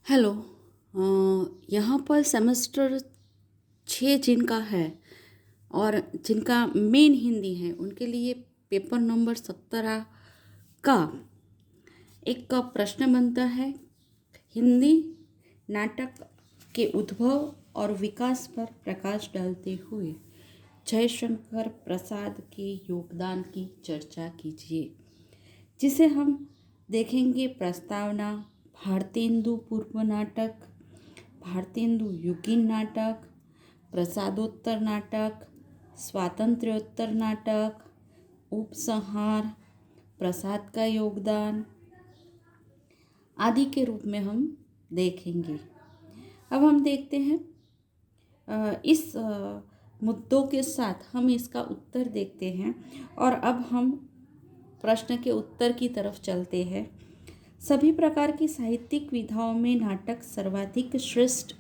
Hello. यहाँ पर semester 6 जिनका है और जिनका मेन हिंदी है उनके लिए पेपर नंबर 17 का एक का प्रश्न बनता है। हिंदी नाटक के उद्भव और विकास पर प्रकाश डालते हुए जयशंकर प्रसाद के योगदान की चर्चा कीजिए, जिसे हम देखेंगे। प्रस्तावना: भारतेंदु पूर्व नाटक, भारतेंदु युगीन नाटक, प्रसादोत्तर नाटक, स्वातंत्र्योत्तर नाटक, उपसंहार, प्रसाद का योगदान आदि के रूप में हम देखेंगे। अब हम देखते हैं इस मुद्दों के साथ हम इसका उत्तर देखते हैं और अब हम प्रश्न के उत्तर की तरफ चलते हैं। सभी प्रकार की साहित्यिक विधाओं में नाटक सर्वाधिक श्रेष्ठ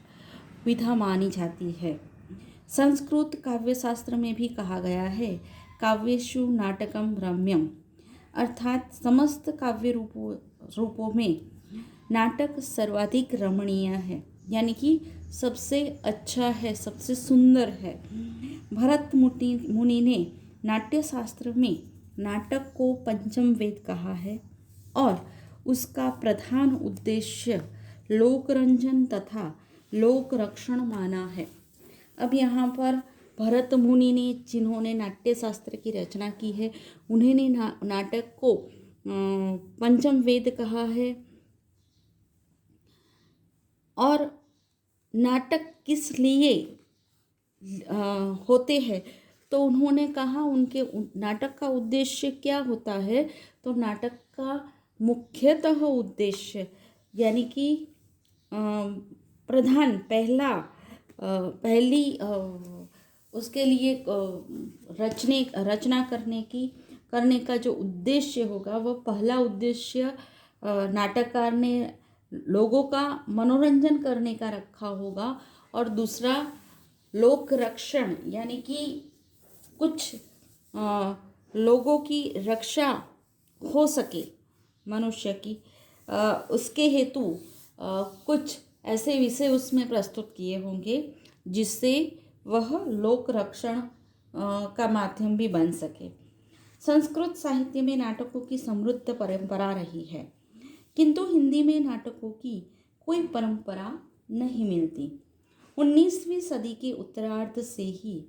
विधा मानी जाती है। संस्कृत काव्यशास्त्र में भी कहा गया है, काव्येषु नाटकम रम्यम, अर्थात समस्त काव्य रूपों में नाटक सर्वाधिक रमणीय है, यानी कि सबसे अच्छा है, सबसे सुंदर है। भरत मुनि ने नाट्यशास्त्र में नाटक को पंचम वेद कहा है और उसका प्रधान उद्देश्य लोकरंजन तथा लोक रक्षण माना है। अब यहाँ पर भरत मुनि ने, जिन्होंने नाट्यशास्त्र की रचना की है, उन्होंने नाटक को पंचम वेद कहा है। और नाटक किस लिए होते हैं, तो उन्होंने कहा उनके नाटक का उद्देश्य क्या होता है। तो नाटक का मुख्यतः उद्देश्य, यानी कि प्रधान पहली उसके लिए रचना करने का जो उद्देश्य होगा, वह पहला उद्देश्य नाटककार ने लोगों का मनोरंजन करने का रखा होगा और दूसरा लोक रक्षण, यानी कि कुछ लोगों की रक्षा हो सके मनुष्य की, उसके हेतु कुछ ऐसे विषय उसमें प्रस्तुत किए होंगे जिससे वह लोक रक्षण का माध्यम भी बन सके। संस्कृत साहित्य में नाटकों की समृद्ध परंपरा रही है, किंतु हिंदी में नाटकों की कोई परंपरा नहीं मिलती। 19वीं सदी के उत्तरार्ध से ही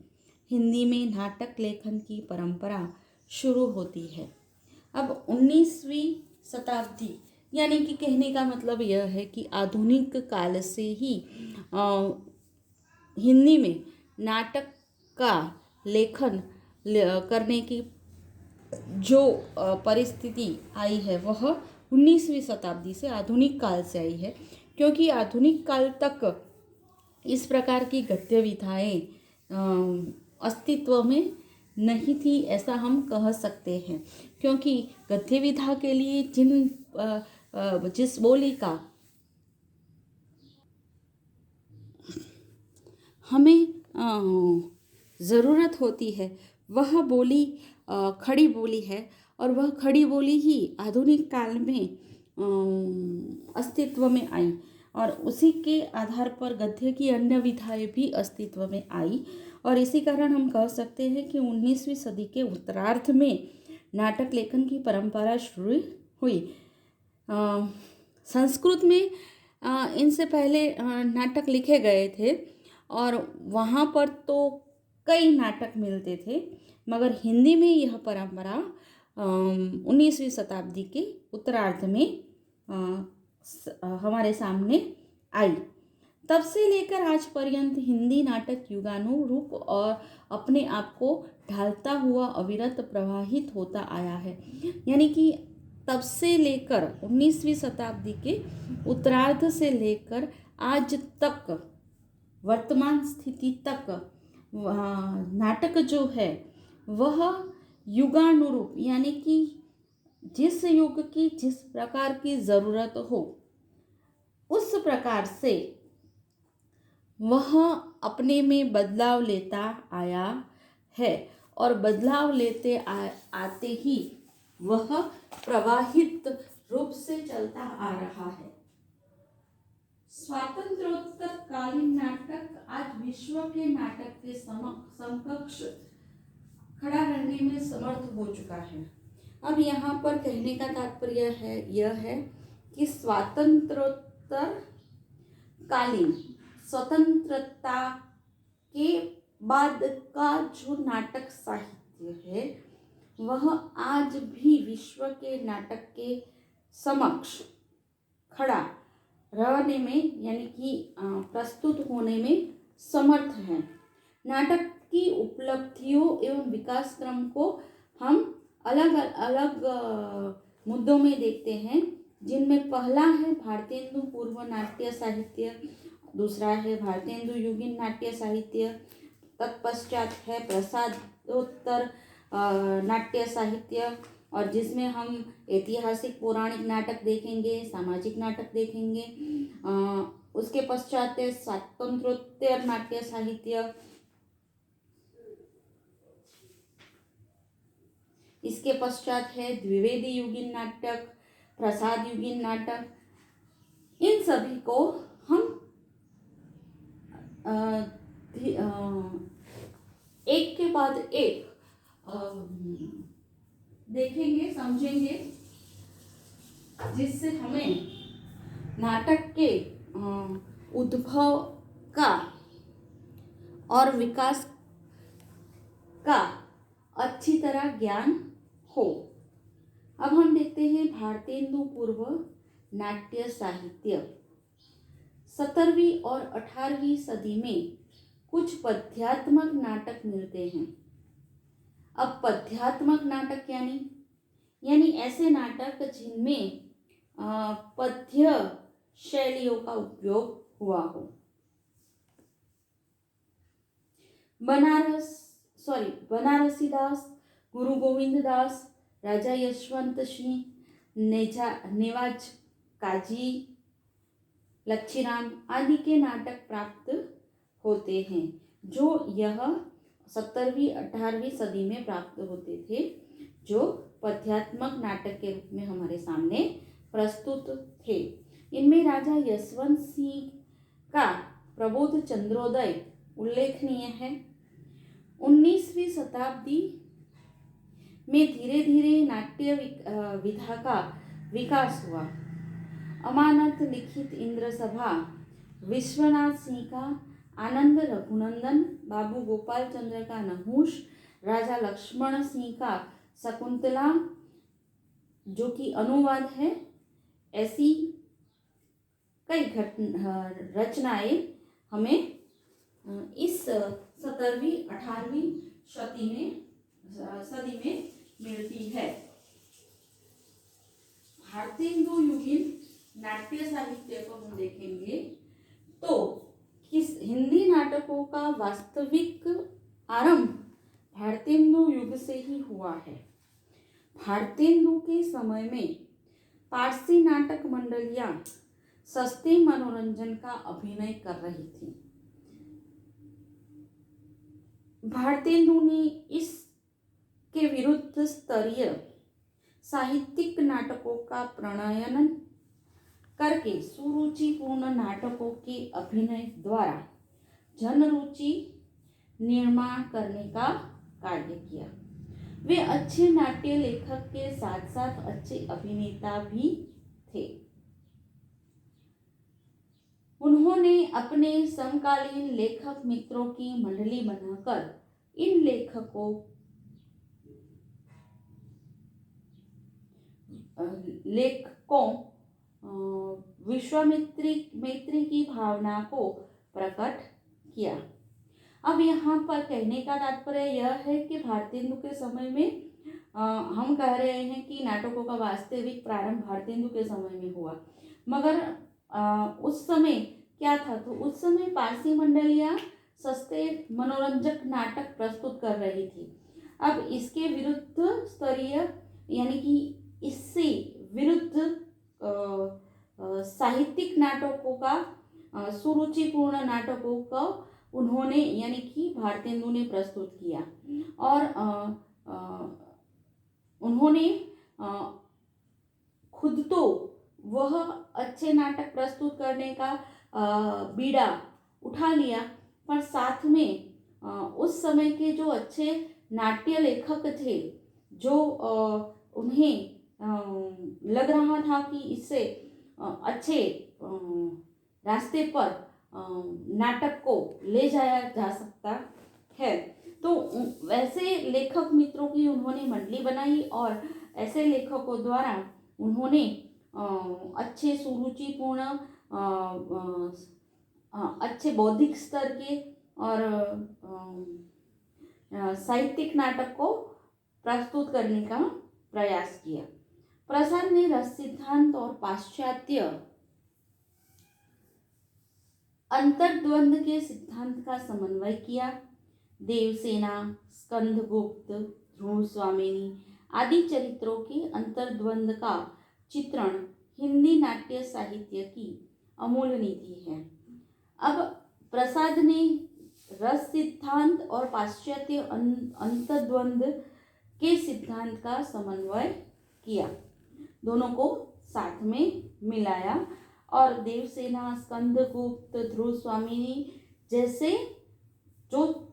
हिंदी में नाटक लेखन की परंपरा शुरू होती है। अब 19वीं शताब्दी, यानी कि कहने का मतलब यह है कि आधुनिक काल से ही हिंदी में नाटक का लेखन करने की जो परिस्थिति आई है, वह 19वीं शताब्दी से आधुनिक काल से आई है, क्योंकि आधुनिक काल तक इस प्रकार की गद्य विधाएँ अस्तित्व में नहीं थी, ऐसा हम कह सकते हैं। क्योंकि गद्य विधा के लिए जिस बोली का हमें ज़रूरत होती है, वह बोली खड़ी बोली है, और वह खड़ी बोली ही आधुनिक काल में अस्तित्व में आई और उसी के आधार पर गद्य की अन्य विधाएं भी अस्तित्व में आई। और इसी कारण हम कह सकते हैं कि 19वीं सदी के उत्तरार्ध में नाटक लेखन की परंपरा शुरू हुई। संस्कृत में इनसे पहले नाटक लिखे गए थे और वहाँ पर तो कई नाटक मिलते थे, मगर हिंदी में यह परंपरा 19वीं शताब्दी के उत्तरार्ध में हमारे सामने आई। तब से लेकर आज पर्यंत हिंदी नाटक युगानुरूप और अपने आप को ढालता हुआ अविरत प्रवाहित होता आया है। यानी कि तब से लेकर 19वीं शताब्दी के उत्तरार्ध से लेकर आज तक, वर्तमान स्थिति तक, नाटक जो है वह युगानुरूप, यानी कि जिस युग की जिस प्रकार की ज़रूरत हो उस प्रकार से वह अपने में बदलाव लेता आया है और बदलाव लेते आते ही वह प्रवाहित रूप से चलता आ रहा है। स्वातंत्रोत्तर कालीन नाटक आज विश्व के नाटक के समकक्ष खड़ा रहने में समर्थ हो चुका है। अब यहाँ पर कहने का तात्पर्य है यह है कि स्वातंत्रोत्तर कालीन स्वतंत्रता के बाद का जो नाटक साहित्य है वह आज भी विश्व के नाटक के समक्ष खड़ा रहने में यानी कि प्रस्तुत होने में समर्थ है। नाटक की उपलब्धियों एवं विकास क्रम को हम अलग अलग मुद्दों में देखते हैं, जिनमें पहला है भारतेंदु पूर्व नाट्य साहित्य, दूसरा है भारतेंदु युगीन नाट्य साहित्य, तत्पश्चात है प्रसादोत्तर नाट्य साहित्य, और जिसमें हम ऐतिहासिक पौराणिक नाटक देखेंगे, सामाजिक नाटक देखेंगे। उसके पश्चात है स्वातंत्रोत्तर नाट्य साहित्य, इसके पश्चात है द्विवेदी युगीन नाटक, प्रसाद युगीन नाटक। इन सभी को हम एक के बाद एक देखेंगे, समझेंगे, जिससे हमें नाटक के उद्भव का और विकास का अच्छी तरह ज्ञान हो। अब हम देखते हैं भारतेंदु पूर्व नाट्य साहित्य। 17वीं और 18वीं सदी में कुछ पद्यात्मक नाटक मिलते हैं। अब पद्यात्मक नाटक यानी ऐसे नाटक जिनमें पद्य शैलियों का उपयोग हुआ हो। बनारसीदास, गुरु गोविंद दास, राजा यशवंत सिंह, नेवाज काजी, लच्छीराम आदि के नाटक प्राप्त होते हैं, जो यह 17वीं 18वीं सदी में प्राप्त होते थे, जो पद्यात्मक नाटक के रूप में हमारे सामने प्रस्तुत थे। इनमें राजा यशवंत सिंह का प्रबोध चंद्रोदय उल्लेखनीय है। 19वीं शताब्दी में धीरे धीरे नाट्य विधा का विकास हुआ। अमानत लिखित इंद्र सभा, विश्वनाथ सिंह का आनंद रघुनंदन, बाबू गोपाल चंद्र का नहुष, राजा लक्ष्मण सिंह का शकुंतला जो कि अनुवाद है, ऐसी कई रचनाएं हमें इस 17वीं 18वीं सदी में मिलती है। भारतेंदु युगीन नाट्य साहित्य को हम देखेंगे तो किस हिंदी नाटकों का वास्तविक आरंभ भारतेंदु युग से ही हुआ है। भारतेंदु के समय में पारसी नाटक मंडलियां सस्ते मनोरंजन का अभिनय कर रही थी। भारतेंदु ने इसके विरुद्ध स्तरीय साहित्यिक नाटकों का प्रणयन करके सुरुचिपूर्ण नाटकों के अभिनय द्वारा जनरुचि निर्माण करने का कार्य किया। वे अच्छे नाट्य लेखक के साथ साथ अच्छे अभिनेता भी थे। उन्होंने अपने समकालीन लेखक मित्रों की मंडली बनाकर इन लेखकों मैत्री की भावना को प्रकट किया। अब यहाँ पर कहने का तात्पर्य यह है कि भारतेंदु के समय में हम कह रहे हैं कि नाटकों का वास्तविक प्रारंभ भारतेंदु के समय में हुआ, मगर उस समय क्या था, तो उस समय पारसी मंडलियां सस्ते मनोरंजक नाटक प्रस्तुत कर रही थी। अब इसके विरुद्ध स्तरीय यानी कि इससे विरुद्ध साहित्यिक नाटकों का सुरुचिपूर्ण नाटकों का उन्होंने यानी कि भारतेंदु ने प्रस्तुत किया और उन्होंने खुद तो वह अच्छे नाटक प्रस्तुत करने का बीड़ा उठा लिया, पर साथ में उस समय के जो अच्छे नाट्य लेखक थे, जो उन्हें लग रहा था कि इससे अच्छे रास्ते पर नाटक को ले जाया जा सकता है, तो वैसे लेखक मित्रों की उन्होंने मंडली बनाई और ऐसे लेखकों द्वारा उन्होंने अच्छे सुरुचिपूर्ण अच्छे बौद्धिक स्तर के और साहित्यिक नाटक को प्रस्तुत करने का प्रयास किया। प्रसाद ने रस सिद्धांत और पाश्चात्य अंतर्द्वंद के सिद्धांत का समन्वय किया। देवसेना, स्कंदगुप्त, ध्रुव स्वामिनी आदि चरित्रों के अंतर्द्वंद का चित्रण हिंदी नाट्य साहित्य की अमूल्य निधि है। अब प्रसाद ने रस सिद्धांत और पाश्चात्य अंतर्द्वंद के सिद्धांत का समन्वय किया, दोनों को साथ में मिलाया और देवसेना, स्कंदगुप्त, ध्रुव स्वामिनी जैसे जो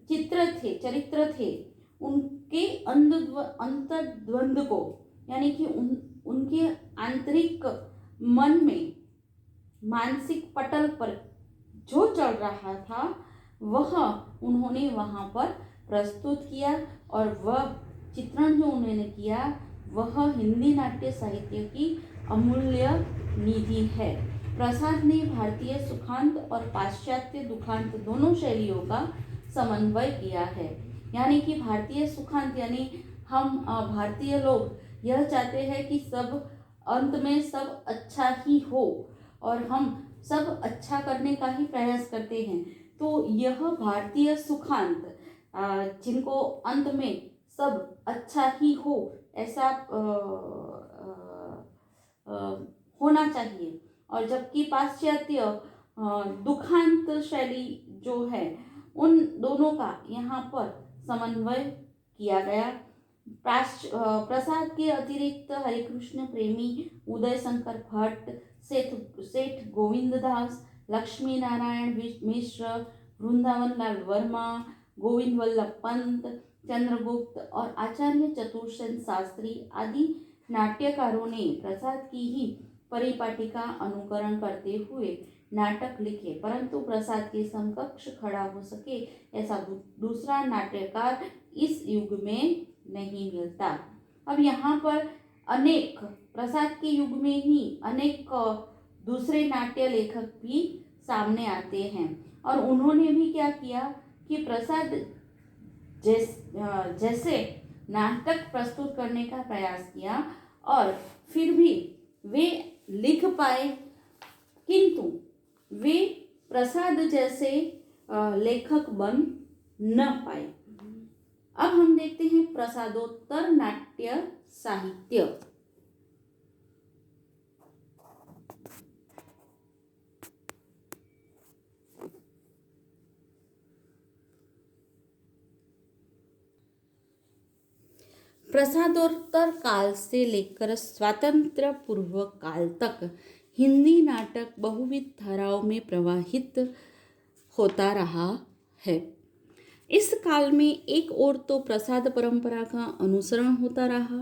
चरित्र थे उनके अंतर्द्वंद को, यानी कि उनके आंतरिक मन में मानसिक पटल पर जो चल रहा था वह उन्होंने वहाँ पर प्रस्तुत किया और वह चित्रण जो उन्होंने किया वह हिंदी नाट्य साहित्य की अमूल्य निधि है। प्रसाद ने भारतीय सुखांत और पाश्चात्य दुखांत दोनों शैलियों का समन्वय किया है। यानी कि भारतीय सुखांत यानी हम भारतीय लोग यह चाहते हैं कि सब अंत में सब अच्छा ही हो और हम सब अच्छा करने का ही प्रयास करते हैं, तो यह भारतीय सुखांत जिनको अंत में सब अच्छा ही हो ऐसा होना चाहिए, और जबकि पाश्चात्य दुखांत शैली जो है उन दोनों का यहाँ पर समन्वय किया गया। प्रसाद के अतिरिक्त हरिकृष्ण प्रेमी, उदय शंकर भट्ट, सेठ गोविंददास, लक्ष्मी नारायण मिश्र, वृंदावन लाल वर्मा, गोविंद वल्लभ पंत, चंद्रगुप्त और आचार्य चतुर्सेन शास्त्री आदि नाट्यकारों ने प्रसाद की ही परिपाटी का अनुकरण करते हुए नाटक लिखे, परंतु प्रसाद के समकक्ष खड़ा हो सके ऐसा दूसरा नाट्यकार इस युग में नहीं मिलता। अब यहाँ पर अनेक प्रसाद के युग में ही अनेक दूसरे नाट्य लेखक भी सामने आते हैं और उन्होंने भी क्या किया कि प्रसाद जैसे नाटक प्रस्तुत करने का प्रयास किया और फिर भी वे लिख पाए, किंतु वे प्रसाद जैसे लेखक बन न पाए। अब हम देखते हैं प्रसादोत्तर नाट्य साहित्य। प्रसादोत्तर काल से लेकर स्वातंत्र्य पूर्व काल तक हिंदी नाटक बहुविध धाराओं में प्रवाहित होता रहा है। इस काल में एक ओर तो प्रसाद परंपरा का अनुसरण होता रहा,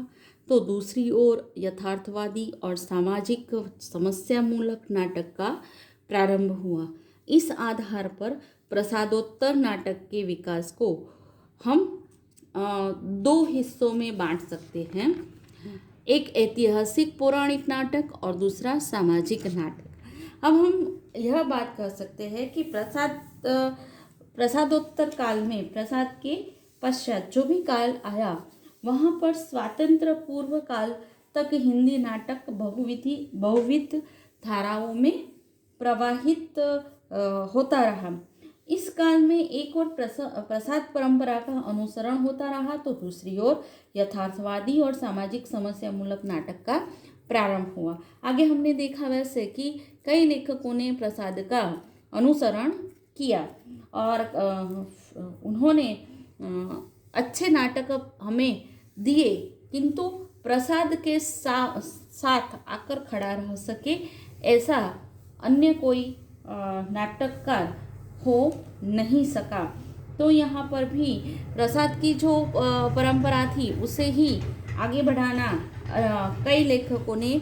तो दूसरी ओर यथार्थवादी और सामाजिक समस्या मूलक नाटक का प्रारंभ हुआ। इस आधार पर प्रसादोत्तर नाटक के विकास को हम दो हिस्सों में बांट सकते हैं, एक ऐतिहासिक पौराणिक नाटक और दूसरा सामाजिक नाटक। अब हम यह बात कर सकते हैं कि प्रसादोत्तर काल में, प्रसाद के पश्चात जो भी काल आया वहाँ पर स्वातंत्र्य पूर्व काल तक हिंदी नाटक बहुविध धाराओं में प्रवाहित होता रहा। इस काल में एक ओर प्रसाद परंपरा का अनुसरण होता रहा, तो दूसरी ओर यथार्थवादी और सामाजिक समस्या मूलक नाटक का प्रारंभ हुआ। आगे हमने देखा वैसे कि कई लेखकों ने प्रसाद का अनुसरण किया और उन्होंने अच्छे नाटक हमें दिए, किंतु प्रसाद के साथ आकर खड़ा रह सके ऐसा अन्य कोई नाटककार हो नहीं सका। तो यहाँ पर भी प्रसाद की जो परंपरा थी उसे ही आगे बढ़ाना कई लेखकों ने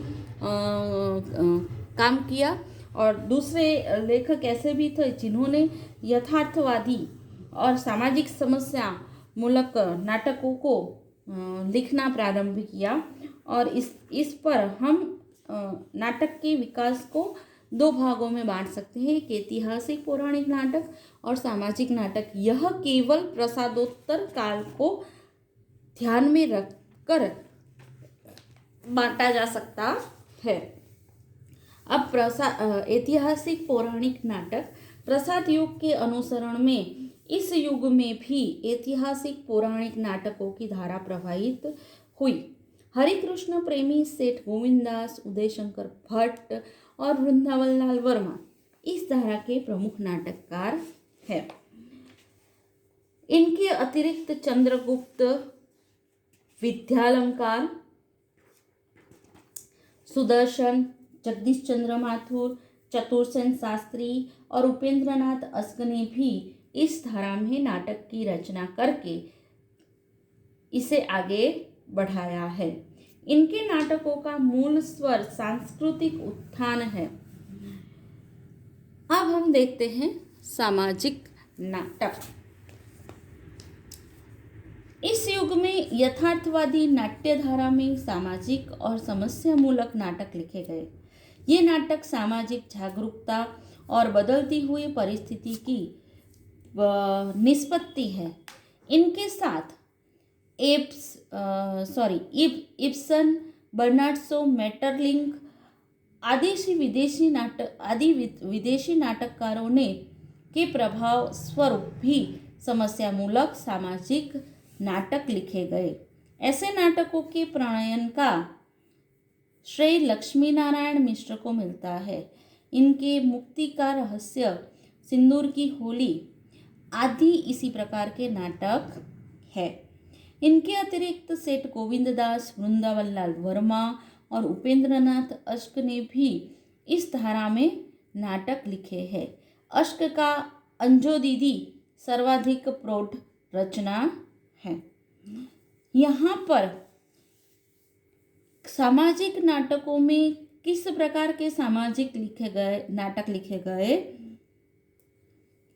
काम किया। और दूसरे लेखक ऐसे भी थे जिन्होंने यथार्थवादी और सामाजिक समस्या मूलक नाटकों को लिखना प्रारंभ किया। और इस पर हम नाटक के विकास को दो भागों में बांट सकते हैं, एक ऐतिहासिक पौराणिक नाटक और सामाजिक नाटक। यह केवल प्रसादोत्तर काल को ध्यान में रखकर बांटा जा सकता है। अब ऐतिहासिक पौराणिक नाटक प्रसाद युग के अनुसरण में इस युग में भी ऐतिहासिक पौराणिक नाटकों की धारा प्रवाहित हुई। हरिकृष्ण प्रेमी, सेठ गोविंददास, उदय शंकर भट्ट और वृंदावन लाल वर्मा इस धारा के प्रमुख नाटककार हैं। इनके अतिरिक्त चंद्रगुप्त, विद्यालंकार, सुदर्शन, जगदीश चंद्र माथुर, चतुरसेन शास्त्री और उपेंद्रनाथ अश्क ने भी इस धारा में नाटक की रचना करके इसे आगे बढ़ाया है। इनके नाटकों का मूल स्वर सांस्कृतिक उत्थान है। अब हम देखते हैं सामाजिक नाटक। इस युग में यथार्थवादी नाट्य धारा में सामाजिक और समस्या मूलक नाटक लिखे गए। ये नाटक सामाजिक जागरूकता और बदलती हुई परिस्थिति की निष्पत्ति है। इनके साथ इब्सन, बर्नार्ड शॉ, मेटरलिंक आदि विदेशी नाटककारों ने के प्रभाव स्वरूप भी समस्यामूलक सामाजिक नाटक लिखे गए। ऐसे नाटकों के प्रणयन का श्रेय लक्ष्मी नारायण मिश्र को मिलता है। इनके मुक्ति का रहस्य, सिंदूर की होली आदि इसी प्रकार के नाटक है। इनके अतिरिक्त सेठ गोविंददास, वृंदावन लाल वर्मा और उपेंद्रनाथ अश्क ने भी इस धारा में नाटक लिखे हैं। अश्क का अंजो दीदी सर्वाधिक प्रौढ़ रचना है। यहाँ पर सामाजिक नाटकों में किस प्रकार के नाटक लिखे गए,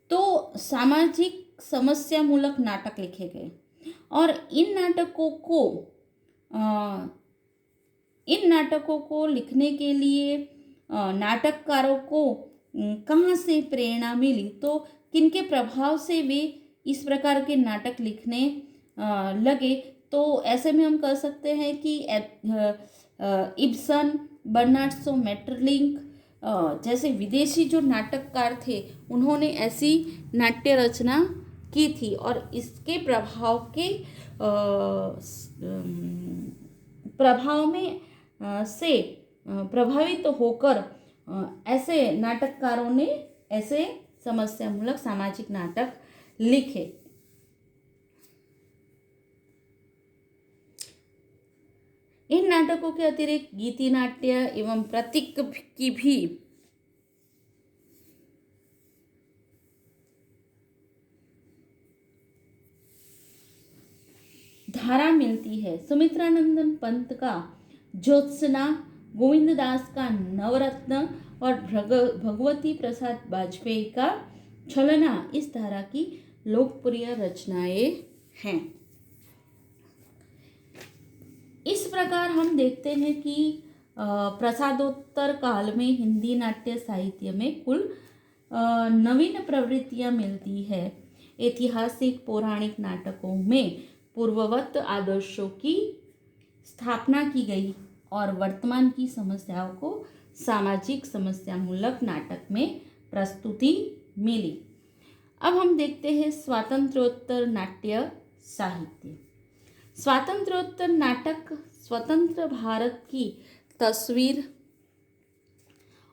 तो सामाजिक समस्या मूलक नाटक लिखे गए। और इन नाटकों को लिखने के लिए नाटककारों को कहाँ से प्रेरणा मिली, तो किनके प्रभाव से वे इस प्रकार के नाटक लिखने लगे। तो ऐसे में हम कह सकते हैं कि इब्सन, बर्नार्ड शॉ, मेटरलिंक जैसे विदेशी जो नाटककार थे उन्होंने ऐसी नाट्य रचना की थी और इसके प्रभाव में से प्रभावित होकर ऐसे नाटककारों ने ऐसे समस्यामूलक सामाजिक नाटक लिखे। इन नाटकों के अतिरिक्त गीति नाट्य एवं प्रतीक की भी धारा मिलती है। सुमित्रानंदन पंत का ज्योत्सना, गोविंददास का नवरत्न और भगवती प्रसाद वाजपेयी का छलना इस धारा की लोकप्रिय रचनाएं हैं। इस प्रकार हम देखते हैं कि प्रसादोत्तर काल में हिंदी नाट्य साहित्य में कुल नवीन प्रवृत्तियां मिलती है। ऐतिहासिक पौराणिक नाटकों में पूर्ववत आदर्शों की स्थापना की गई और वर्तमान की समस्याओं को सामाजिक समस्यामूलक नाटक में प्रस्तुति मिली। अब हम देखते हैं स्वातंत्र्योत्तर नाट्य साहित्य। स्वातंत्र्योत्तर नाटक स्वतंत्र भारत की तस्वीर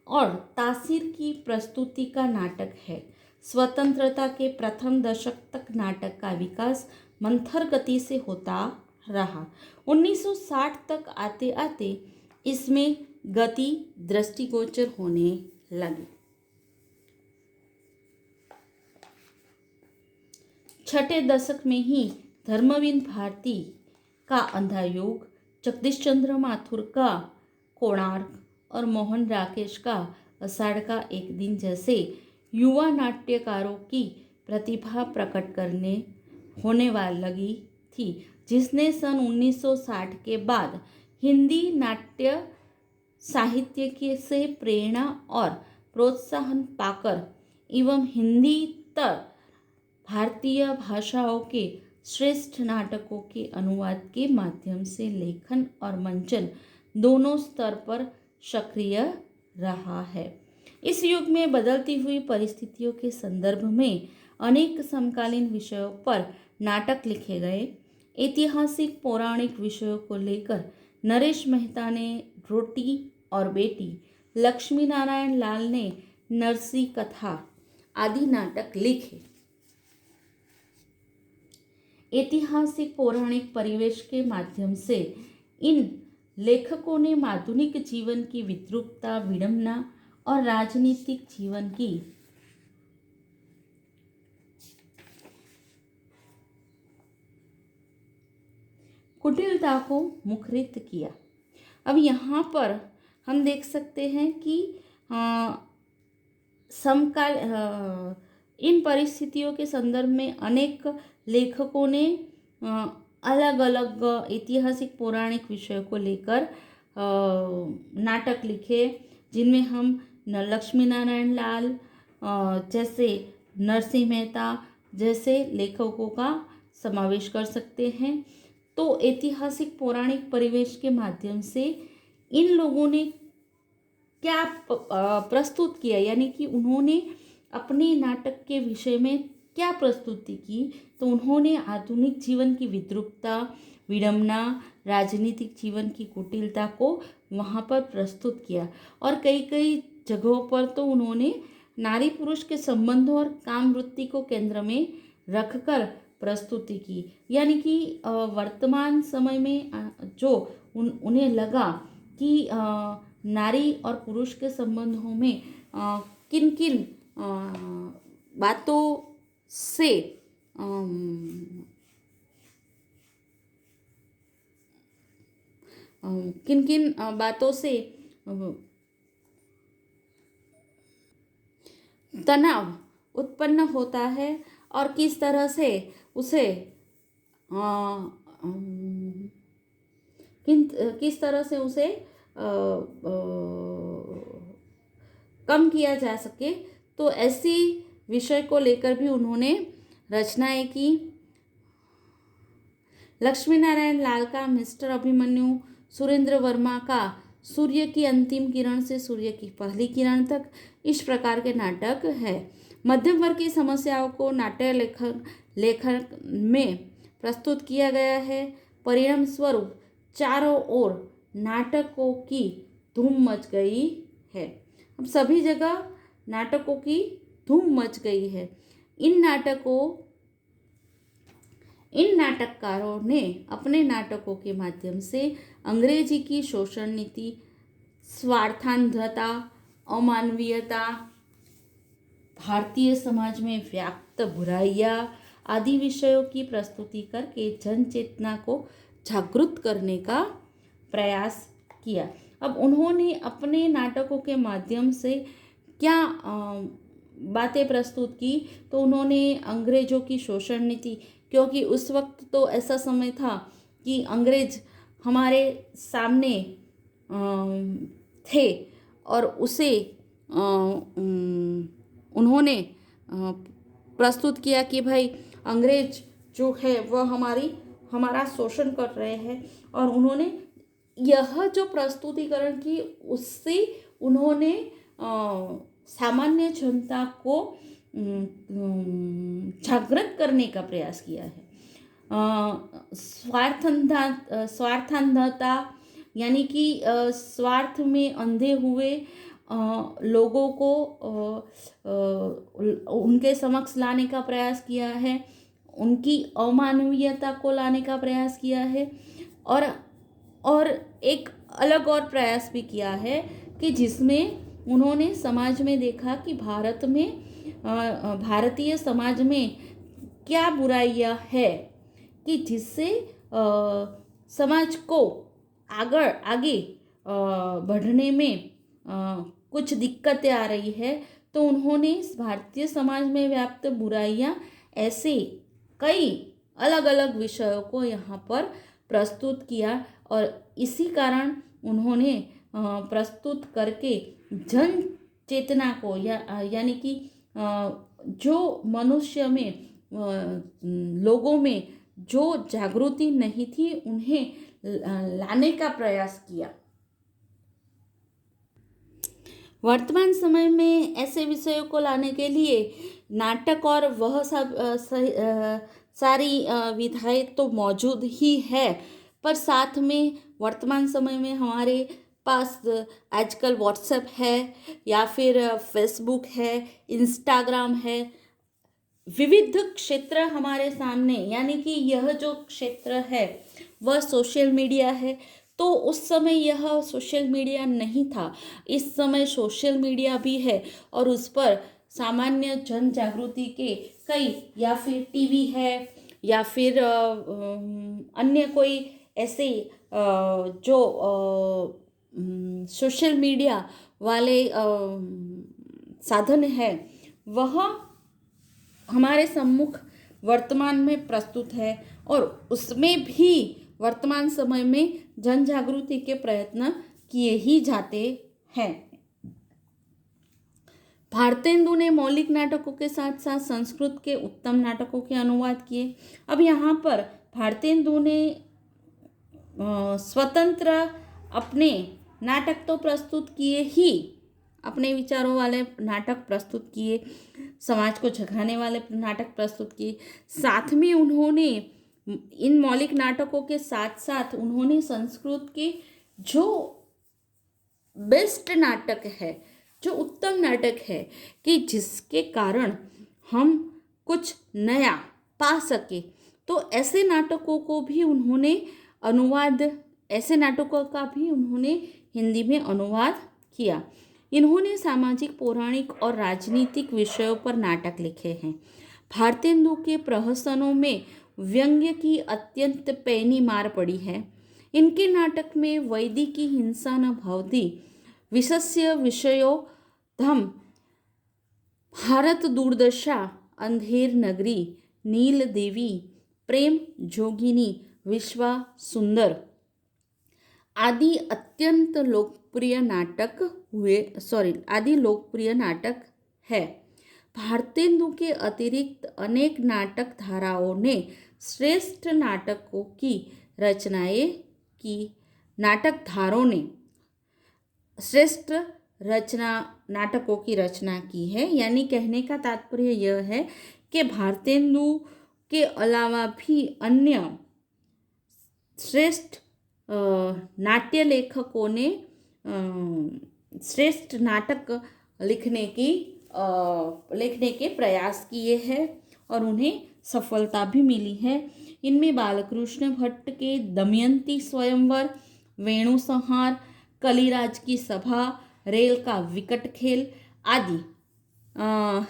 और तासीर की प्रस्तुति का नाटक है। स्वतंत्रता के प्रथम दशक तक नाटक का विकास मंथर गति से होता रहा। 1960 तक आते आते इसमें गति दृष्टिगोचर होने लगी। छठे दशक में ही धर्मवीर भारती का अंधा युग, जगदीश चंद्र माथुर का कोणार्क और मोहन राकेश का आषाढ़ का एक दिन जैसे युवा नाट्यकारों की प्रतिभा प्रकट करने होने वाली लगी थी, जिसने सन 1960 के बाद हिंदी नाट्य साहित्य के से प्रेरणा और प्रोत्साहन पाकर एवं हिंदी तर भारतीय भाषाओं के श्रेष्ठ नाटकों के अनुवाद के माध्यम से लेखन और मंचन दोनों स्तर पर सक्रिय रहा है। इस युग में बदलती हुई परिस्थितियों के संदर्भ में अनेक समकालीन विषयों पर नाटक लिखे गए। ऐतिहासिक पौराणिक विषयों को लेकर नरेश मेहता ने रोटी और बेटी, लक्ष्मी नारायण लाल ने नरसी कथा आदि नाटक लिखे। ऐतिहासिक पौराणिक परिवेश के माध्यम से इन लेखकों ने आधुनिक जीवन की विद्रूपता, विडंबना और राजनीतिक जीवन की कुटिलता को मुखरित किया। अब यहाँ पर हम देख सकते हैं कि समकाल इन परिस्थितियों के संदर्भ में अनेक लेखकों ने अलग अलग ऐतिहासिक पौराणिक विषयों को लेकर नाटक लिखे, जिनमें हम लक्ष्मी नारायण लाल जैसे नरसिंह मेहता जैसे लेखकों का समावेश कर सकते हैं। तो ऐतिहासिक पौराणिक परिवेश के माध्यम से इन लोगों ने क्या प्रस्तुत किया, यानी कि उन्होंने अपने नाटक के विषय में क्या प्रस्तुति की, तो उन्होंने आधुनिक जीवन की विद्रूपता, विडंबना, राजनीतिक जीवन की कुटिलता को वहाँ पर प्रस्तुत किया। और कई कई जगहों पर तो उन्होंने नारी पुरुष के संबंधों और काम वृत्ति को केंद्र में रखकर प्रस्तुति की, यानी कि वर्तमान समय में जो उन्हें लगा कि नारी और पुरुष के संबंधों में किन किन बातों से किन किन बातों से तनाव उत्पन्न होता है और किस तरह से उसे किस तरह से उसे कम किया जा सके, तो ऐसी विषय को लेकर भी उन्होंने रचनाएं की। लक्ष्मी नारायण लाल का मिस्टर अभिमन्यु, सुरेंद्र वर्मा का सूर्य की अंतिम किरण से सूर्य की पहली किरण तक, इस प्रकार के नाटक है। मध्यम वर्ग की समस्याओं को नाट्य लेखन में प्रस्तुत किया गया है। परिणाम स्वरूप चारों ओर नाटकों की धूम मच गई है। अब सभी जगह नाटकों की धूम मच गई है। इन नाटककारों ने अपने नाटकों के माध्यम से अंग्रेजी की शोषण नीति, स्वार्थांधता, अमानवीयता, भारतीय समाज में व्याप्त बुराइयां आदि विषयों की प्रस्तुति करके जन चेतना को जागृत करने का प्रयास किया। अब उन्होंने अपने नाटकों के माध्यम से क्या बातें प्रस्तुत की, तो उन्होंने अंग्रेजों की शोषण नीति, क्योंकि उस वक्त तो ऐसा समय था कि अंग्रेज हमारे सामने थे और उसे उन्होंने प्रस्तुत किया कि भाई अंग्रेज जो है वह हमारा शोषण कर रहे हैं। और उन्होंने यह जो प्रस्तुतिकरण की, उससे उन्होंने सामान्य जनता को जागृत करने का प्रयास किया है। स्वार्थांधता यानी कि स्वार्थ में अंधे हुए लोगों को उनके समक्ष लाने का प्रयास किया है, उनकी अमानवीयता को लाने का प्रयास किया है। और एक अलग और प्रयास भी किया है कि जिसमें उन्होंने समाज में देखा कि भारतीय समाज में क्या बुराइयां है कि जिससे समाज को आगे बढ़ने में कुछ दिक्कतें आ रही है। तो उन्होंने भारतीय समाज में व्याप्त बुराइयां ऐसे कई अलग अलग विषयों को यहाँ पर प्रस्तुत किया और इसी कारण उन्होंने प्रस्तुत करके जन चेतना को यानी कि जो मनुष्य में लोगों में जो जागृति नहीं थी उन्हें लाने का प्रयास किया। वर्तमान समय में ऐसे विषयों को लाने के लिए नाटक और वह सब सारी विधाएं तो मौजूद ही है, पर साथ में वर्तमान समय में हमारे पास आजकल व्हाट्सएप है या फिर फेसबुक है, इंस्टाग्राम है, विविध क्षेत्र हमारे सामने, यानी कि यह जो क्षेत्र है वह सोशल मीडिया है। तो उस समय यह सोशल मीडिया नहीं था, इस समय सोशल मीडिया भी है और उस पर सामान्य जन जागृति के कई या फिर टीवी है या फिर अन्य कोई ऐसे जो सोशल मीडिया वाले साधन है वह हमारे सम्मुख वर्तमान में प्रस्तुत है और उसमें भी वर्तमान समय में जन जागृति के प्रयत्न किए ही जाते हैं। भारतेंदु ने मौलिक नाटकों के साथ साथ संस्कृत के उत्तम नाटकों के अनुवाद किए। अब यहाँ पर भारतेंदु ने स्वतंत्र अपने नाटक तो प्रस्तुत किए ही, अपने विचारों वाले नाटक प्रस्तुत किए, समाज को झुकाने वाले नाटक प्रस्तुत किए, साथ में उन्होंने इन मौलिक नाटकों के साथ साथ उन्होंने संस्कृत के जो बेस्ट नाटक है, जो उत्तम नाटक है कि जिसके कारण हम कुछ नया पा सके, तो ऐसे नाटकों को भी उन्होंने ऐसे नाटकों का भी उन्होंने हिंदी में अनुवाद किया। इन्होंने सामाजिक, पौराणिक और राजनीतिक विषयों पर नाटक लिखे हैं। भारतेंदु के प्रहसनों में व्यंग्य की अत्यंत पैनी मार पड़ी है। इनके नाटक में वैदिकी हिंसा न भवती, विषस्य विषयो धम, भारत दुर्दशा, अंधेर नगरी, नील देवी, प्रेम जोगिनी, विश्वा सुंदर आदि लोकप्रिय नाटक है। भारतेंदु के अतिरिक्त अनेक नाटक धाराओं ने श्रेष्ठ नाटकों की रचनाएं की। नाटकों की रचना की है, यानी कहने का तात्पर्य यह है कि भारतेंदु के अलावा भी अन्य श्रेष्ठ नाट्य लेखकों ने श्रेष्ठ नाटक लिखने के प्रयास किए हैं और उन्हें सफलता भी मिली है। इनमें बालकृष्ण भट्ट के दमयंती स्वयंवर, वेणु संहार, कलिराज की सभा, रेल का विकट खेल आदि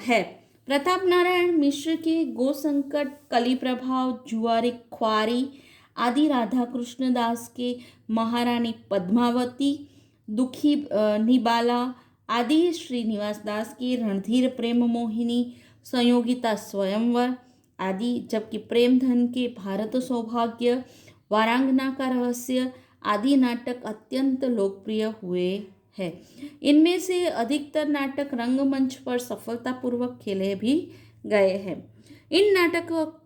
है। प्रताप नारायण मिश्र के गो संकट, कली प्रभाव, जुआरी ख्वारी आदि, राधा कृष्ण दास के महारानी पद्मावती, दुखी निबाला आदि, श्रीनिवास दास के रणधीर प्रेम मोहिनी, संयोगिता स्वयंवर आदि, जबकि प्रेमधन के भारत सौभाग्य, वारांगना का रहस्य आदि नाटक अत्यंत लोकप्रिय हुए हैं। इनमें से अधिकतर नाटक रंगमंच पर सफलतापूर्वक खेले भी गए हैं। इन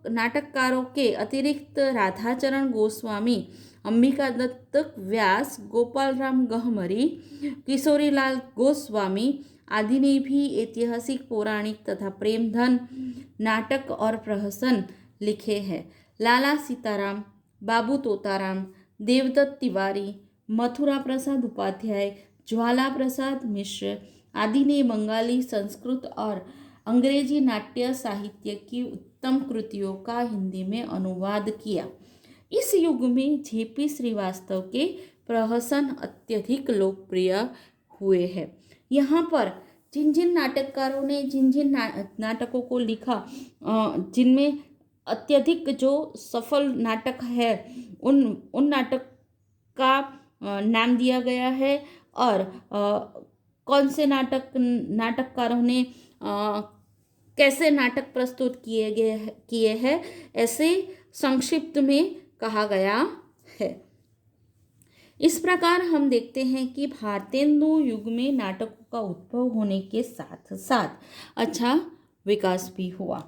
नाटककारों के अतिरिक्त राधाचरण गोस्वामी, अंबिका दत्त व्यास, गोपाल राम गहमरी, किशोरीलाल गोस्वामी आदि ने भी ऐतिहासिक, पौराणिक तथा प्रेमधन नाटक और प्रहसन लिखे हैं। लाला सीताराम, बाबू तोताराम, देवदत्त तिवारी, मथुरा प्रसाद उपाध्याय, ज्वाला प्रसाद मिश्र आदि ने बंगाली, संस्कृत और अंग्रेजी नाट्य साहित्य की उत्तम कृतियों का हिंदी में अनुवाद किया। इस युग में जेपी श्रीवास्तव के प्रहसन अत्यधिक लोकप्रिय हुए हैं। यहाँ पर जिन जिन नाटककारों ने जिन जिन नाटकों को लिखा, जिनमें अत्यधिक जो सफल नाटक है उन उन नाटक का नाम दिया गया है, और कौन से नाटककारों ने कैसे नाटक प्रस्तुत किए हैं, ऐसे संक्षिप्त में कहा गया है। इस प्रकार हम देखते हैं कि भारतेंदु युग में नाटकों का उद्भव होने के साथ साथ अच्छा विकास भी हुआ।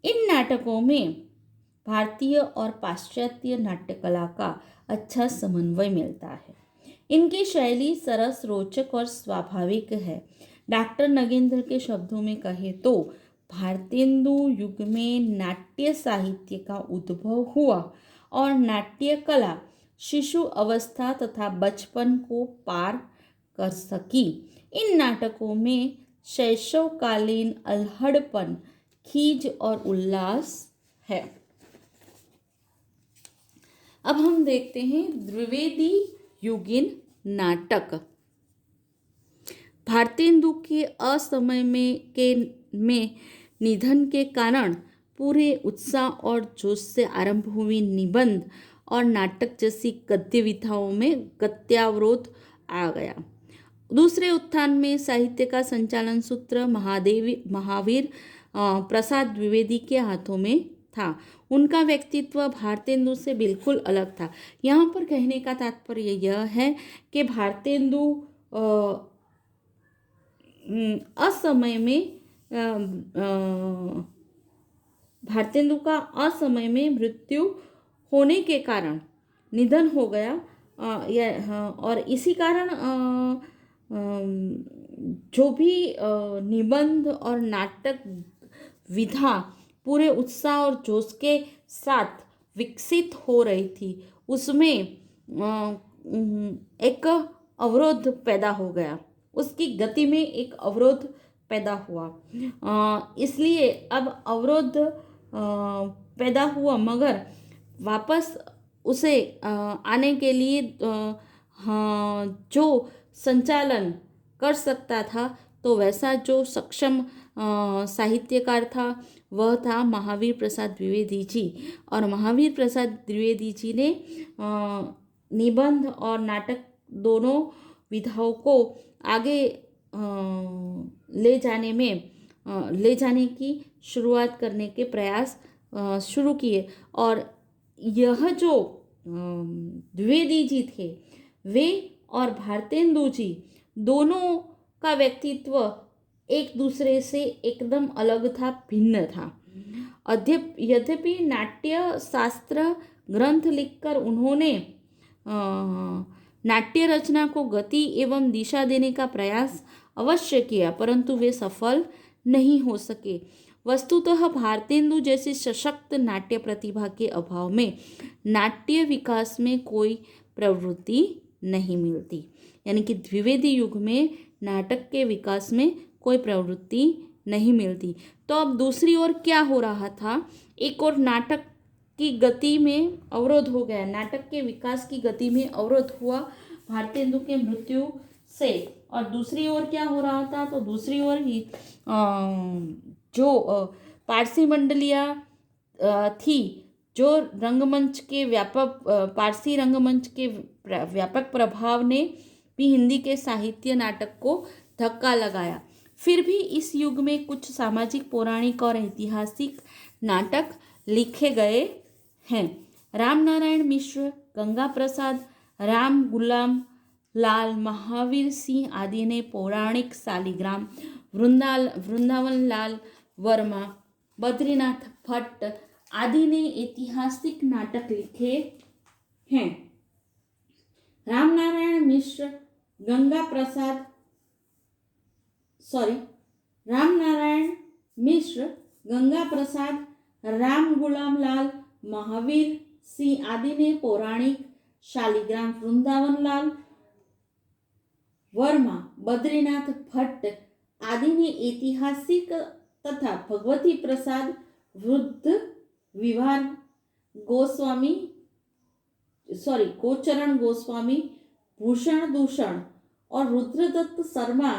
इन नाटकों में भारतीय और पाश्चात्य नाट्य कला का अच्छा समन्वय मिलता है। इनकी शैली सरस, रोचक और स्वाभाविक है। डॉक्टर नगेंद्र के शब्दों में कहे तो भारतेंदु युग में नाट्य साहित्य का उद्भव हुआ और नाट्य कला शिशु अवस्था तथा बचपन को पार कर सकी। इन नाटकों में शैशवकालीन अल्हड़पन, खीज और उल्लास है। अब हम देखते हैं द्विवेदी युगीन नाटक। भारतेंदु के असमय में निधन के कारण पूरे उत्साह और जोश से आरंभ हुई निबंध और नाटक जैसी गद्य विधाओं में गत्यावरोध आ गया। दूसरे उत्थान में साहित्य का संचालन सूत्र महावीर प्रसाद द्विवेदी के हाथों में था। उनका व्यक्तित्व भारतेंदु से बिल्कुल अलग था। यहाँ पर कहने का तात्पर्य यह है कि भारतेंदु असमय में भारतेंदु का असमय में मृत्यु होने के कारण निधन हो गया, और इसी कारण जो भी निबंध और नाटक विधा पूरे उत्साह और जोश के साथ विकसित हो रही थी, उसमें एक अवरोध पैदा हो गया, उसकी गति में एक अवरोध पैदा हुआ। इसलिए अब अवरोध पैदा हुआ, मगर वापस उसे आने के लिए जो संचालन कर सकता था, तो वैसा जो सक्षम साहित्यकार था वह था महावीर प्रसाद द्विवेदी जी। और महावीर प्रसाद द्विवेदी जी ने निबंध और नाटक दोनों विधाओं को आगे ले जाने की शुरुआत करने के प्रयास शुरू किए। और यह जो द्विवेदी जी थे, वे और भारतेंदु जी दोनों का व्यक्तित्व एक दूसरे से एकदम अलग था, भिन्न था। यद्यपि नाट्य शास्त्र ग्रंथ लिखकर उन्होंने नाट्य रचना को गति एवं दिशा देने का प्रयास अवश्य किया, परंतु वे सफल नहीं हो सके। वस्तुतः भारतेंदु जैसी सशक्त नाट्य प्रतिभा के अभाव में नाट्य विकास में कोई प्रवृत्ति नहीं मिलती। यानी कि द्विवेदी युग में नाटक के विकास में कोई प्रवृत्ति नहीं मिलती। तो अब दूसरी ओर क्या हो रहा था, एक और नाटक की गति में अवरोध हो गया, नाटक के विकास की गति में अवरोध हुआ भारतेंदु के मृत्यु से। और दूसरी ओर क्या हो रहा था, तो दूसरी ओर ही जो पारसी मंडलियाँ थी, जो रंगमंच के पारसी रंगमंच के व्यापक प्रभाव ने भी हिंदी के साहित्य नाटक को धक्का लगाया। फिर भी इस युग में कुछ सामाजिक, पौराणिक और ऐतिहासिक नाटक लिखे गए हैं। रामनारायण मिश्र, गंगा प्रसाद, राम गुलाम लाल, महावीर सिंह आदि ने पौराणिक, शालिग्राम, वृंदावन लाल वर्मा, बद्रीनाथ भट्ट आदि ने ऐतिहासिक नाटक लिखे हैं। रामनारायण मिश्र, गंगा प्रसाद, राम गुलाम लाल, महावीर सिंह आदि ने पौराणिक, शालिग्राम, वृंदावन लाल वर्मा, बद्रीनाथ भट्ट आदि ने ऐतिहासिक तथा भगवती प्रसाद, वृद्ध विवाह गोचरण गोस्वामी, भूषण दूषण और रुद्रदत्त शर्मा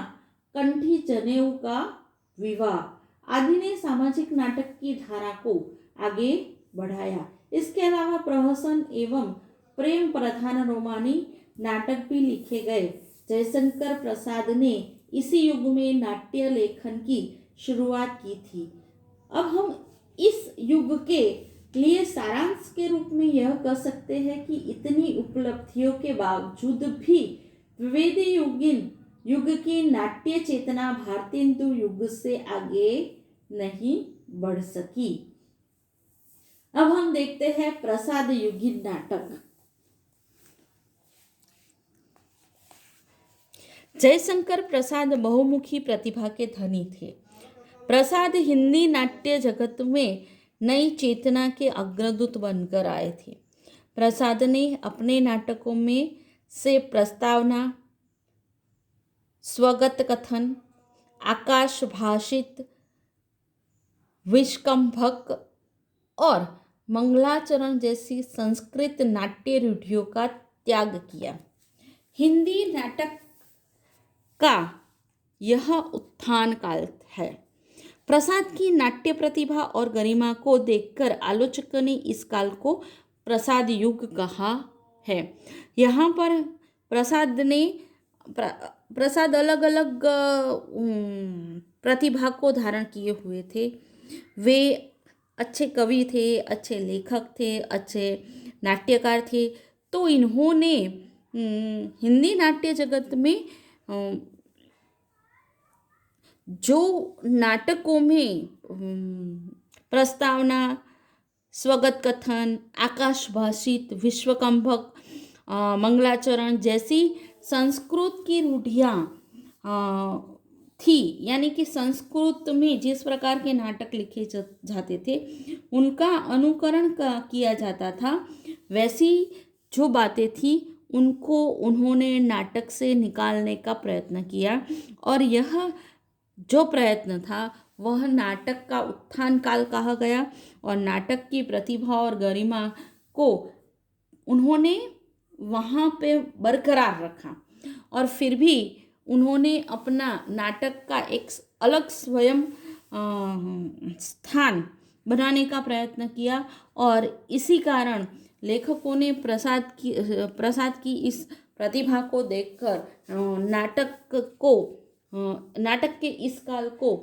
कंठी जनेऊ का विवाह आदि ने सामाजिक नाटक की धारा को आगे बढ़ाया। इसके अलावा प्रहसन एवं प्रेम प्रधान रोमानी नाटक भी लिखे गए। जयशंकर प्रसाद ने इसी युग में नाट्य लेखन की शुरुआत की थी। अब हम इस युग के लिए सारांश के रूप में यह कह सकते हैं कि इतनी उपलब्धियों के बावजूद भी द्विवेदी युग की नाट्य चेतना भारतेंदु युग से आगे नहीं बढ़ सकी। अब हम देखते हैं प्रसाद युगीन नाटक। जयशंकर प्रसाद बहुमुखी प्रतिभा के धनी थे। प्रसाद हिंदी नाट्य जगत में नई चेतना के अग्रदूत बनकर आए थे। प्रसाद ने अपने नाटकों में से प्रस्तावना, स्वगत कथन, आकाश भाषित, विष्कंभक और मंगलाचरण जैसी संस्कृत नाट्य रूढ़ियों का त्याग किया। हिंदी नाटक का यह उत्थान काल है। प्रसाद की नाट्य प्रतिभा और गरिमा को देखकर आलोचकों ने इस काल को प्रसाद युग कहा है। यहाँ पर प्रसाद अलग अलग प्रतिभा को धारण किए हुए थे। वे अच्छे कवि थे, अच्छे लेखक थे, अच्छे नाट्यकार थे। तो इन्होंने हिंदी नाट्य जगत में जो नाटकों में प्रस्तावना, स्वगत कथन, आकाश भाषित, विश्वकंभक, मंगलाचरण जैसी संस्कृत की रूढ़ियाँ थी, यानी कि संस्कृत में जिस प्रकार के नाटक लिखे जाते थे उनका अनुकरण किया जाता था, वैसी जो बातें थी उनको उन्होंने नाटक से निकालने का प्रयत्न किया। और यह जो प्रयत्न था वह नाटक का उत्थान काल कहा गया। और नाटक की प्रतिभा और गरिमा को उन्होंने वहाँ पे बरकरार रखा। और फिर भी उन्होंने अपना नाटक का एक अलग स्वयं स्थान बनाने का प्रयत्न किया। और इसी कारण लेखकों ने प्रसाद की इस प्रतिभा को देखकर नाटक के इस काल को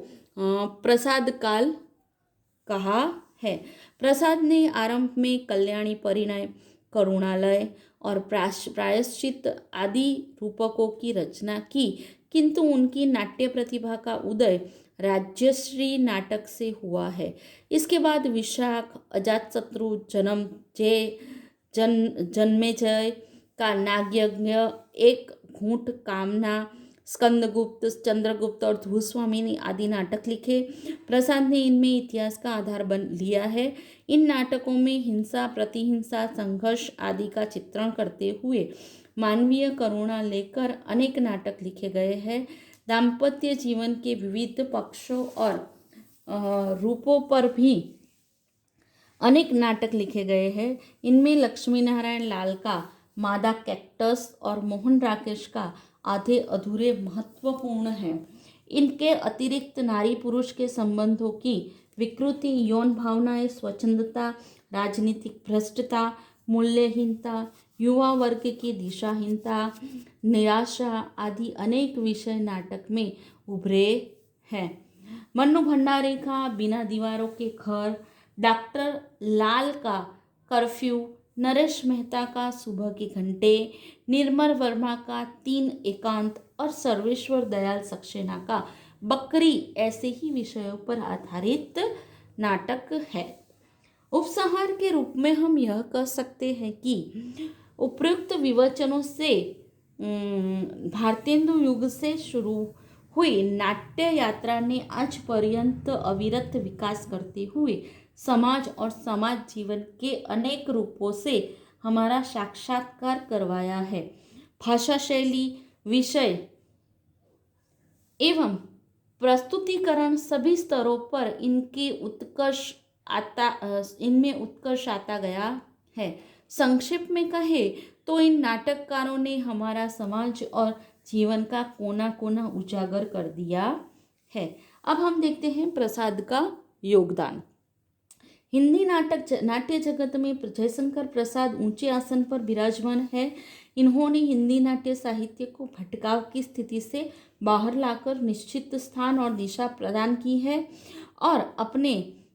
प्रसाद काल कहा है। प्रसाद ने आरंभ में कल्याणी परिणय, करुणालय और प्रायश्चित आदि रूपकों की रचना की, किंतु उनकी नाट्य प्रतिभा का उदय राज्यश्री नाटक से हुआ है। इसके बाद विशाख, अजातशत्रु, जन्मेजय का नागयज्ञ, एक घूंट कामना, स्कंदगुप्त, चंद्रगुप्त और भूस्वामिनी आदि नाटक लिखे। प्रसाद ने इनमें इतिहास का आधार बन लिया है। इन नाटकों में हिंसा, प्रतिहिंसा, संघर्ष आदि का चित्रण करते हुए मानवीय करुणा लेकर अनेक नाटक लिखे गए हैं। दाम्पत्य जीवन के विविध पक्षों और रूपों पर भी अनेक नाटक लिखे गए हैं। इनमें लक्ष्मी नारायण लाल का मादा कैक्टस और मोहन राकेश का आधे अधूरे महत्वपूर्ण है। इनके अतिरिक्त नारी पुरुष के संबंधों की विकृति, यौन भावनाएं, स्वच्छंदता, राजनीतिक भ्रष्टता, मूल्यहीनता, युवा वर्ग की दिशाहीनता, निराशा आदि अनेक विषय नाटक में उभरे हैं। मन्नू भंडारे का बिना दीवारों के घर, डॉक्टर लाल का कर्फ्यू, नरेश मेहता का सुबह के घंटे, निर्मल वर्मा का 3 एकांत और सर्वेश्वर दयाल सक्सेना का बकरी ऐसे ही विषयों पर आधारित नाटक है। उपसंहार के रूप में हम यह कह सकते हैं कि उपयुक्त विवेचनों से भारतेंदु युग से शुरू हुई नाट्य यात्रा ने आज पर्यंत अविरत विकास करते हुए समाज और समाज जीवन के अनेक रूपों से हमारा साक्षात्कार करवाया है। भाषा शैली, विषय एवं प्रस्तुतिकरण सभी स्तरों पर इनमें उत्कर्ष आता गया है। संक्षेप में कहे तो इन नाटककारों ने हमारा समाज और जीवन का कोना कोना उजागर कर दिया है। अब हम देखते हैं प्रसाद का योगदान। हिंदी नाट्य जगत में जयशंकर प्रसाद ऊंचे आसन पर विराजमान है। इन्होंने हिंदी नाट्य साहित्य को भटकाव की स्थिति से बाहर लाकर निश्चित स्थान और दिशा प्रदान की है और अपने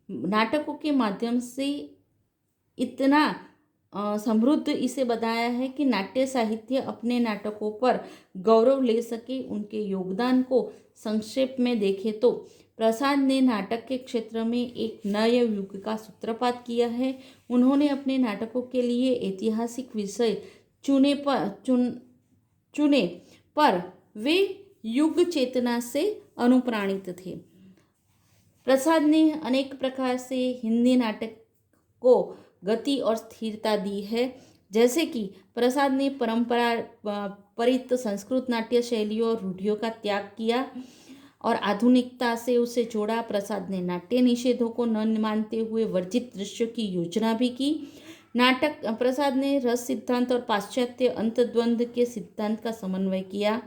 नाटकों के माध्यम से इतना समृद्ध इसे बताया है कि नाट्य साहित्य अपने नाटकों पर गौरव ले सके। उनके योगदान को संक्षेप में देखें तो प्रसाद ने नाटक के क्षेत्र में एक नए युग का सूत्रपात किया है। उन्होंने अपने नाटकों के लिए ऐतिहासिक विषय चुने पर वे युग चेतना से अनुप्राणित थे। प्रसाद ने अनेक प्रकार से हिंदी नाटक को गति और स्थिरता दी है। जैसे कि प्रसाद ने परंपरागत संस्कृत नाट्य शैलियों और रूढ़ियों का त्याग किया और आधुनिकता से उसे जोड़ा। प्रसाद ने नाट्य निषेधों को न मानते हुए वर्जित दृश्यों की योजना भी की। प्रसाद ने रस सिद्धांत और पाश्चात्य अंतर्द्वंद के सिद्धांत का समन्वय किया।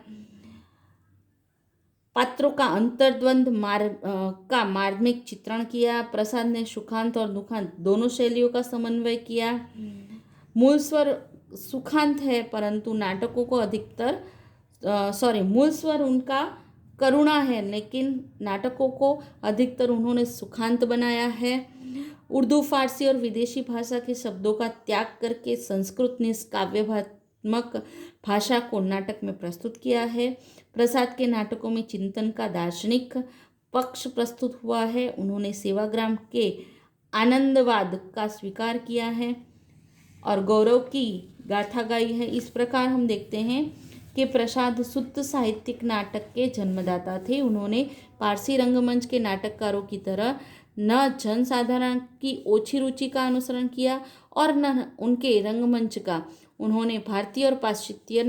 पात्रों का अंतर्द्वंद का मार्मिक चित्रण किया। प्रसाद ने सुखांत और दुखांत दोनों शैलियों का समन्वय किया। मूल स्वर सुखांत है परंतु नाटकों को मूल स्वर उनका करुणा है लेकिन नाटकों को अधिकतर उन्होंने सुखांत बनाया है। उर्दू, फारसी और विदेशी भाषा के शब्दों का त्याग करके संस्कृत निष्काव्यात्मक भाषा को नाटक में प्रस्तुत किया है। प्रसाद के नाटकों में चिंतन का दार्शनिक पक्ष प्रस्तुत हुआ है। उन्होंने सेवाग्राम के आनंदवाद का स्वीकार किया है और गौरव की गाथा गाई है। इस प्रकार हम देखते हैं कि प्रसाद शुद्ध साहित्यिक नाटक के जन्मदाता थे। उन्होंने पारसी रंगमंच के नाटककारों की तरह न जनसाधारण की ओछी रुचि का अनुसरण किया और न उनके रंगमंच का। उन्होंने भारतीय और पाश्चात्य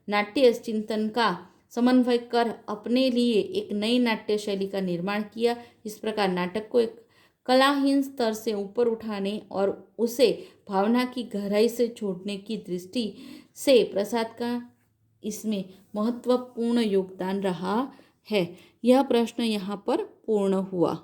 नाट्य चिंतन का समन्वय कर अपने लिए एक नई नाट्य शैली का निर्माण किया। इस प्रकार नाटक को एक कलाहीन स्तर से ऊपर उठाने और उसे भावना की गहराई से छोड़ने की दृष्टि से प्रसाद का इसमें महत्वपूर्ण योगदान रहा है। यह प्रश्न यहाँ पर पूर्ण हुआ।